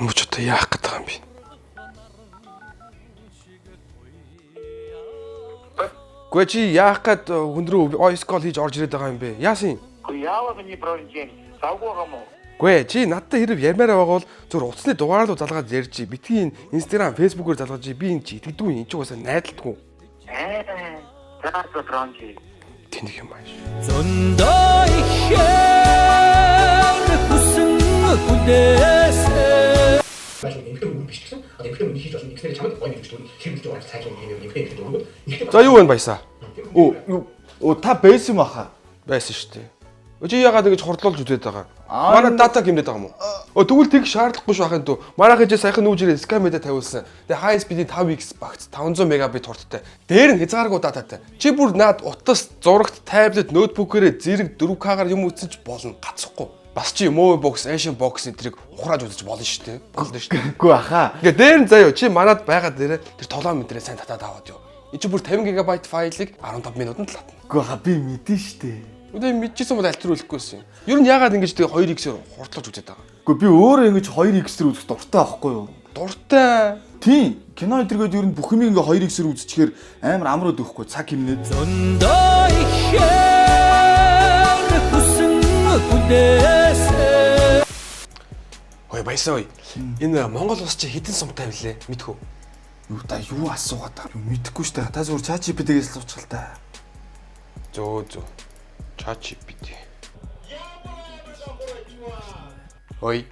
Мөч одоо яах гэдэг юм бэ? Гүй чи яах гээд хүн рүү voice call хийж орж ирээд байгаа юм бэ? Яасан юм? Яавал миний бронжин савгуугаа мó. Гүй чи надтай хэрэг ярмаараа байгаа бол зөв утасны дугаар руу залгаад ярьж битгий Instagram, Facebook-оор залгаж би энэ чи итгэдэггүй энэ ч угаасаа найдалдаггүй. Заато бронжин. Тэнийг юм ааш. Зөндөө ихээр хүсэн хүнээс Маш эмхтэй үг биш гэсэн. Одоо эмхтэй үг хийж болно. Ихнэр чамд гоё гэж дүр хэрэг зүйл цааш юм эмхтэй үг. За юу вэ баясаа? Оо та байсан юм аха. Байсан шүү дээ. Чи яагаад ингэж хордлуулж үзээд байгаа? Манай дата гимнээд байгаа юм уу? Тэгвэл тэг шаардлагагүй шүү ахын дүү. Манай хажээ саяхан нүүж ирээд скамэдэ тавиулсан. Тэгээ high speed-ийн 5x багц 500 мегабит хурдтай. Дээр нь хязгааргүй дататай. Чи бүр наад утас, зурагт, таблет, ноутбукээрээ зэрэг 4K-гаар юм үзэж болно. Гацхгүй. Бас чи Movie Box, Asian Box энтрийг ухрааж үзэж болно шүү дээ. Болно шүү дээ. Үгүй аха. Ингээ дээр нь заяа чи манад байгаа дээрээ тэр толгой мэдрээ сайн татаад аваад юу. Энд чи бүр 50 GB файлыг 15 минутанд л татна. Үгүй аха би мэдэн штэ. Үгүй мэдчихсэн бол альтруулахгүйсэн юм. Ер нь яагаад ингэж тэгээ 2x-ээр хурдлаж үзээд байгаа. Үгүй би өөрөө ингэж 2x-ээр үзэх дуртай байхгүй юу? Дуртай. Тийм. Кино энтергээд ер нь бүх юм ингээ 2x-ээр үзчихээр амар амраад өгөхгүй цаг хэмнээд. зөндөө ихээр хүсэн хүнээс Ой баясаа ой. Энэ Монгол улс чи хэдэн сумтай вүлээ? Мэдхүү. Юу та юу асуугаад байгаа юм мэдэхгүй штэ. Та зүгээр ChatGPT-гээс л уучлаа та. Зөө. ChatGPT. Ой.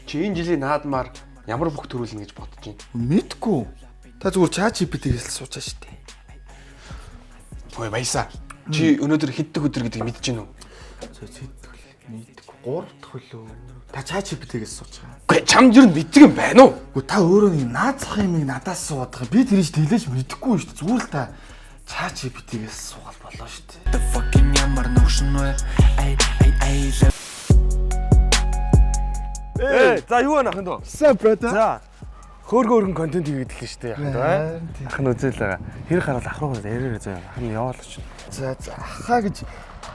Чи энэ жилийн наадмаар ямар бүх төрүүлнэ гэж бодож байна? Мэдгүй. Та зүгээр ChatGPT-гээс л суучаа штэ. Ой баясаа. Чи өнөөдөр хэддэг өдөр гэдгийг мэдэж байна уу? Мэдгүй. 3 дахь хөлөө. Та ChatGPT-гээс сууж байгаа. Гүй чамд ер нь мэддэг юм байна уу? Үгүй та өөрөө нэг наацах юмыг надаас суугаад байгаа. Би тэрийг тэлэж мэдэхгүй шүү дээ. Зүгээр л та ChatGPT-гээс суугаад болоо шүү дээ. the fucking ямар нөхшин вэ За юу вэ ахын дөө? Сайн брата. За. Хөөргөн контент хийгээд л шүү дээ ахын дөө. Ахын үзэл байгаа. Хэрэг хараад ах руу яриараа заяа. Ахын яваал ч. За ахаа гэж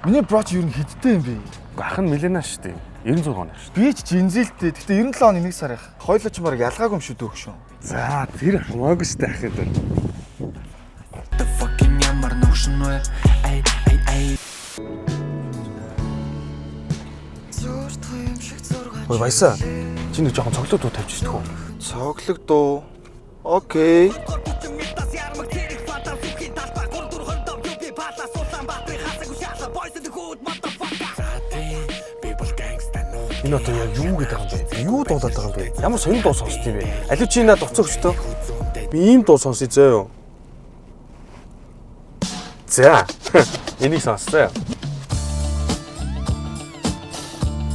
миний броч ер нь хэдтэй юм бэ? Ах нь миллионаа шүү дээ. 96 оноо шүү. Би ч жинзэлтэй. Гэхдээ 97 оны 1 сар их. Хойлоо ч мараг ялгаагүй юм шүү дээ өгшөө. За тэр хамаагүй шүү дээ ахын дөө. the fucking ямар нөхшин вэ Ой баясаа. Чи нэг жоохон цоглоо дуу тавьчих шүү дээ. Цоглог дуу. Окей. Энэ одоо яг юу гэдэг юм бэ? Юу дуулаад байгаа юм бэ? Ямар сонир дуу сонсд юм бэ? Алив чи надад уцаа өгчтөө. Би ийм дуу сонсъё зөө юу. За. Энийг сонссоо.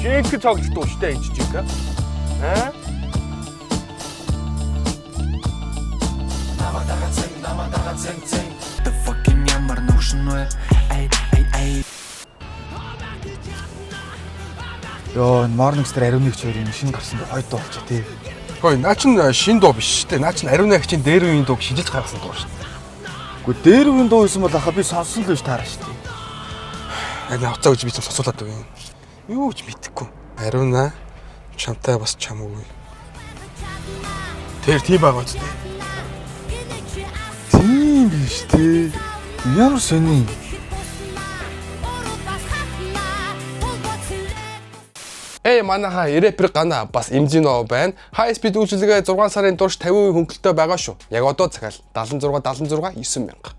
Жинк цогц дуу штэ энэ жинк. Аа? the fucking ямар нөхшин вэ Йоо, Morningstar ариун нэг ч хоёрын шинэ гарсан хойд дуу болчих тий. Хөөе, наа чин шин дуу биш шүү дээ. Наа чин ариун агчийн дээр үеийн дууг шинжилж гаргасан дуу шүү дээ. Гэхдээ дээр үеийн дуу байсан бол аха би сонссон л биш таараа шүү дээ. Яг науцаа гэж би ч сонсуулаад байна. Юу ч мэдэхгүй. Ариунаа чамтай бас чамгүй. Тэр тийм байгаа ч дээ. Тийм биш тий. Ямар сони. Манайха рэпер гана бас имзино байна. High speed үйлчилгээ 6 сарын турш 50% хөнгөлөлтөй байгаа шүү. Яг одоо цагаал 76 9 мянга.